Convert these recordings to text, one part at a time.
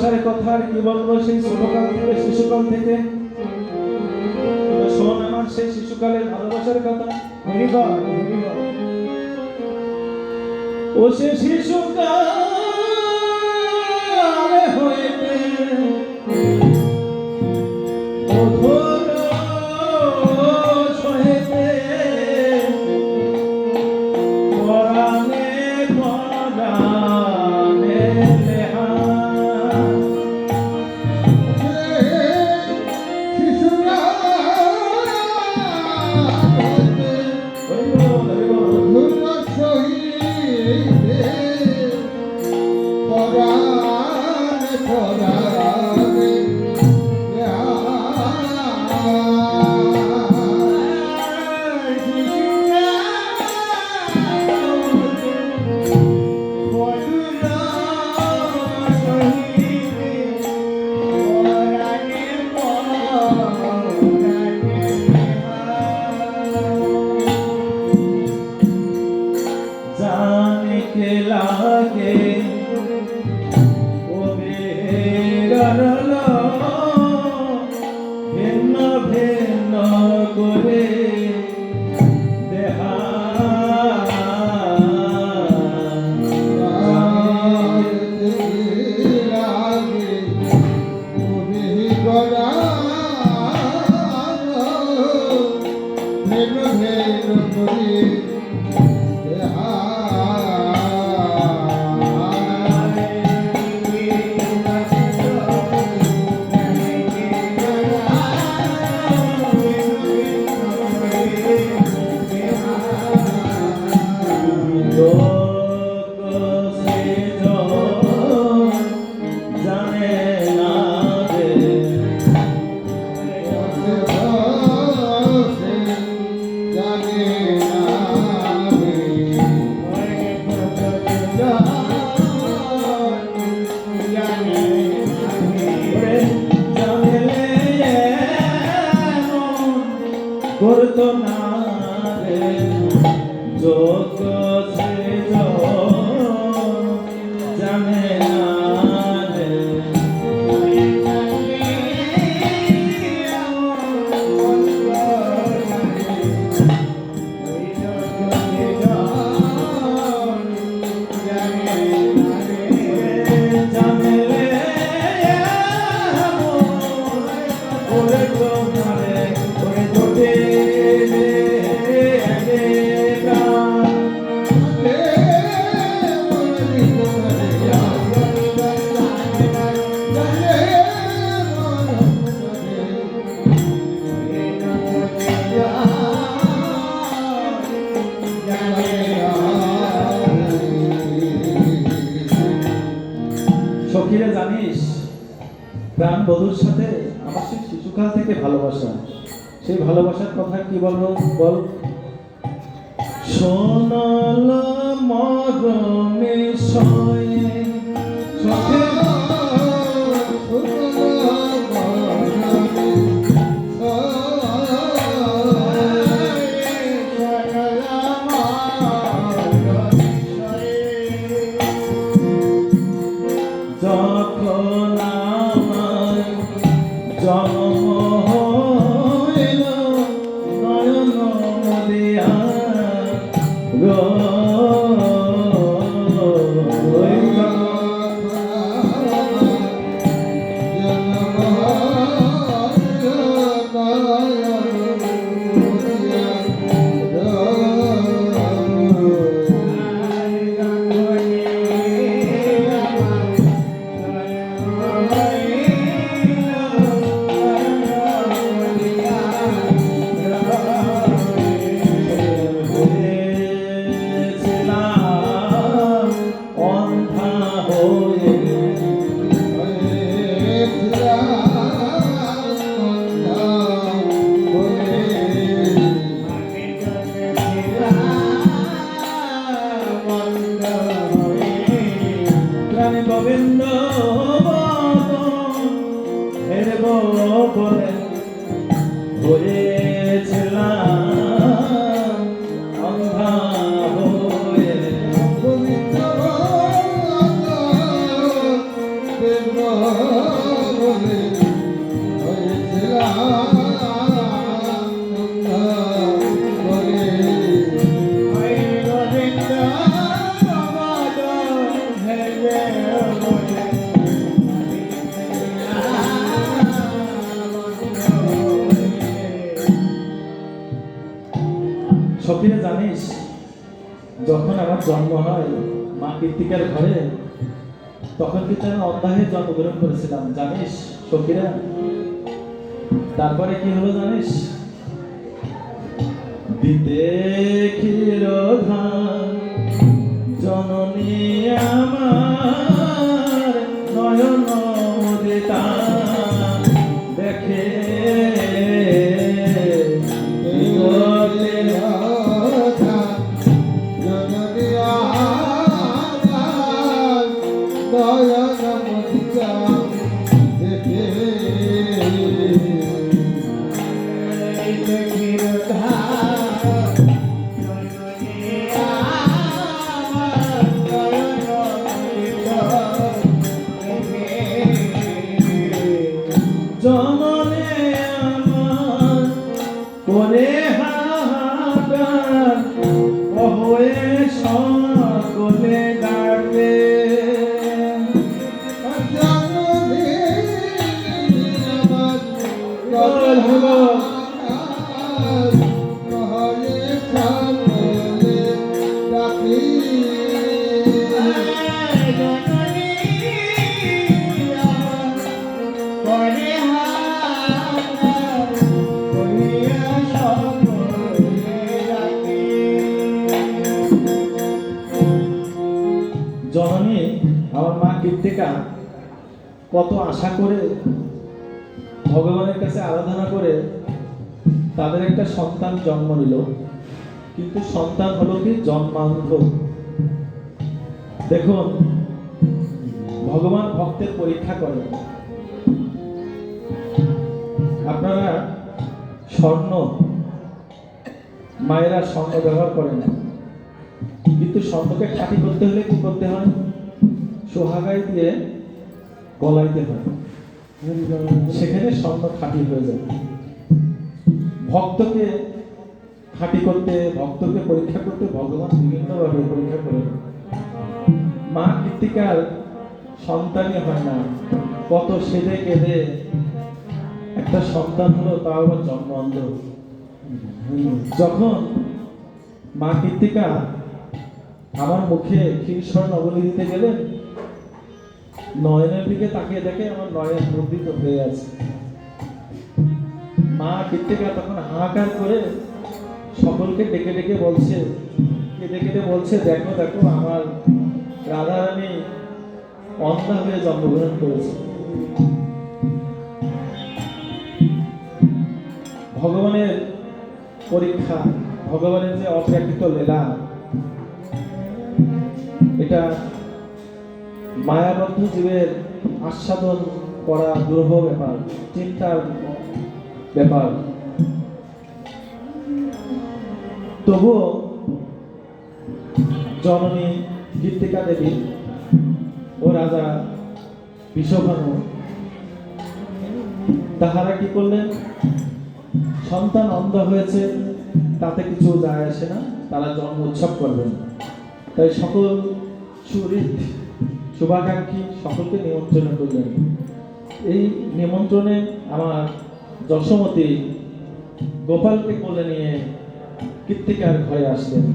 ভালোবাসার কথা আর কি বলবো, সেই ছোটকাল থেকে শিশুকাল থেকে শোন আমার সেই শিশুকালের ভালোবাসার কথা। ও সে শিশুকাল হইতে মধুর সহিতে পরাণে পরাণে লেহা লাগে ও বেরল ভিন্ন ভিন্ন করে দেহা করতো না রে যোগ সে জানে না রে সখীরা জানিস, প্রাণ বধূর সাথে আমার সেই শিশুকাল থেকে ভালোবাসা, সেই ভালোবাসার কথা কি বলবো বল। সোনাল মরমে সয়ে সখী যখন আমার জন্ম হইল নয়ন মদিয়া যখন আমার জন্ম হয় মা কৃত্তিকার ঘরে, তখন কিন্তু আমি অন্ধ জন্মগ্রহণ করেছিলাম, জানিস সখীরা? তারপরে কি হলো জানিস? দিতে ক্ষীরধান জননী আমার নয়ন মুদিতা দেখে জননে আমার করে হাহাকার হয়ে সকলে ডাকে জননী আমার মা কৃত্তিকা কত আশা করে ভগবানের কাছে আরাধনা করে তাদের একটা সন্তান জন্ম নিল, কিন্তু সন্তান হলো কি জন্মান্ধ। দেখুন, ভগবান ভক্তের পরীক্ষা করেন। আপনারা স্বর্ণ, মায়েরা স্বর্ণ ব্যবহার করেন, কিন্তু স্বর্ণকে খাঁটি করতে হলে কি করতে হয়? সোহাগাই দিয়ে গলাইতে হয়, সেখানে স্বর্ণ খাঁটি হয়ে যায়। ভক্তকে খাঁটি করতে, ভক্তকে পরীক্ষা করতে ভগবান বিভিন্নভাবে পরীক্ষা করেন। মা কৃত্তিকার সন্তানই হয় না, কত সেদে কেঁদে একটা সন্তান হলো, তাও আবার জন্মান্ধ। যখন মা কৃত্তিকা আমার মুখে ক্ষীরস্বর নবনী দিতে গেলেন, নয়নের দিকে তাকিয়ে দেখে আমার নয়ন মুদ্রিত হয়ে আছে। মা কৃত্তিকা তখন হাহাকার করে সকলকে ডেকে ডেকে বলছে, কেঁদে কেঁদে বলছে, দেখো দেখো আমার রাধারানী অন্ধা হয়ে জন্মগ্রহণ করেছে। ভগবানের পরীক্ষা, ভগবানের যে অপ্রাকৃত লীলা, এটা মায়াবদ্ধ জীবের আস্বাদন করা দুর্হ ব্যাপার, চিন্তার ব্যাপার। তবুও জননী কৃত্তিকা দেবী ও রাজা বিষভানু তাহারা কি করলেন? সন্তান অন্ধ হয়েছে, তাতে কিছু যায় আসে না, তারা জন্ম উৎসব করবেন। তাই সকল সুহৃদ শুভাকাঙ্ক্ষী সকলকে নিমন্ত্রণ করলেন। এই নিমন্ত্রণে আমার যশোমতী গোপালকে কোলে নিয়ে কৃত্তিকার ঘরে আসলেন।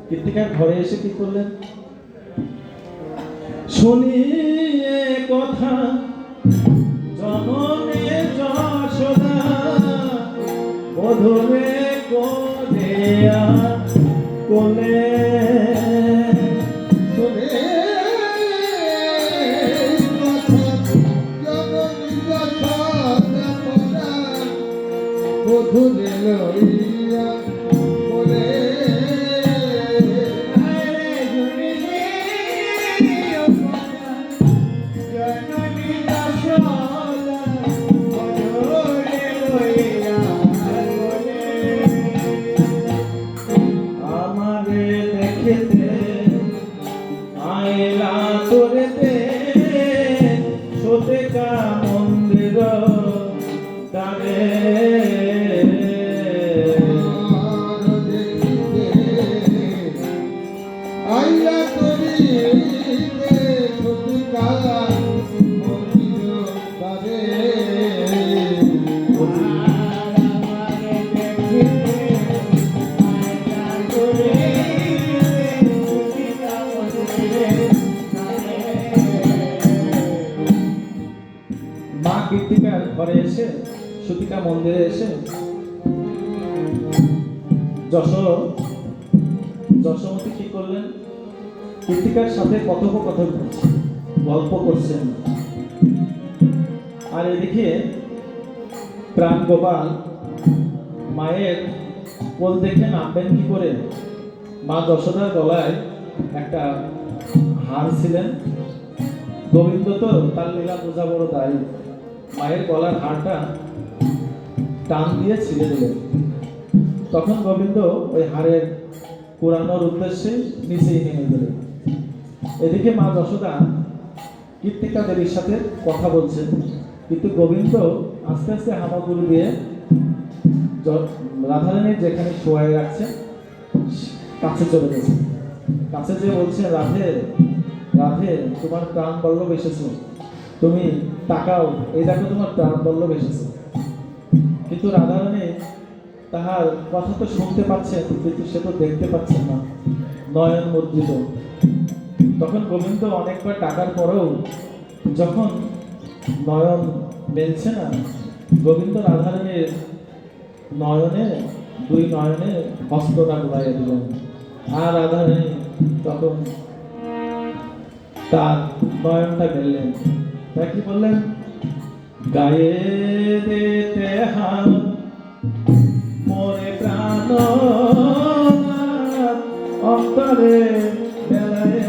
কৃত্তিকার ঘরে এসে কি করলেন? শুনিয়ে কথা জননে যশোদা মধুরে কোলেয়া কোলে মধুরে লইয়া কোলে আমারে দেখেতে আয়লা তোরেতে সোতেকা মন্দির তারে আইয়া করিতে সতিকা মন্দির তারে ঘরে এসে সুতিকা মন্দিরে এসে যশোমতী কি করলেন, কৃতিকার সাথে কথোপকথন করছেন, গল্প করছেন। আর এদিকে প্রাণ গোপাল মায়ের কোল দেখে নামবেন কি করে। মা যশোদার গলায় একটা হার ছিলেন। গোবিন্দ তো তার লীলা বোঝা বড় দায়ী, মায়ের গলার হারটা টান দিয়ে ছিঁড়ে দিলেন। তখন গোবিন্দ ওই হারের পুরানোর উদ্দেশ্যে নিচেই নেমে গেলেন। এদিকে মা যশোদা কৃত্তিকা দেবীর সাথে কথা বলছেন, কিন্তু গোবিন্দ আস্তে আস্তে হামাগুড়ি দিয়ে রাধারানীর যেখানে শোয়াই রাখছে কাছে চলে গেছে। কাছে যে বলছে, রাধে রাধে তোমার প্রাণ বল্লভ এসেছে, তুমি তাকাও, এই দেখো তোমার প্রাণ বল্লভ এসেছে। কিন্তু রাধারানী তাহার কথা তো শুনতে পাচ্ছেন, কিন্তু সে তো দেখতে পাচ্ছেন না, নয়ন মুদ্রিত। তখন গোবিন্দ অনেকবার ডাকার পরেও যখন নয়ন মেলছে না, গোবিন্দ রাধারানীর নয়নে, দুই নয়নে হস্তটা ঘুরাইয়া দিলেন। আর রাধারানী তখন তার নয়নটা মেললেন। তাই কি বললেন, গায়ে দিতে হাত মোরে প্রাণ অন্তরে বেলায়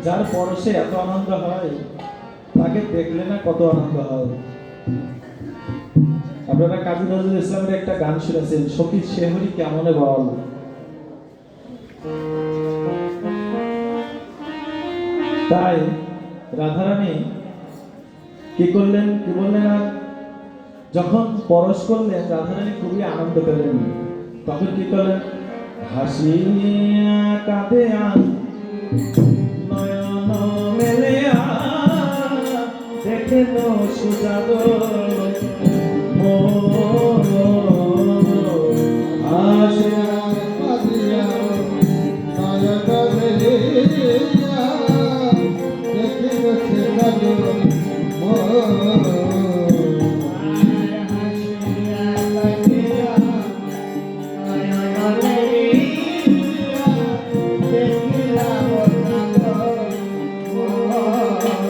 যার পরশে এত আনন্দ হয়, তাকে দেখলে না কত আনন্দ হয়। আপনারা কাজী নজরুল ইসলামের একটা গান শুনেছেন, সখী শেহরি কেমনে বল। তাই রাধারানী কি করলেন, কি বললেন, আর যখন পরশ করলেন রাধারানী খুবই আনন্দ পেলেন। তখন কি করলেন, হাসিয়া কাঁদে নয়ন মেলে দেখে সুজাগ আসে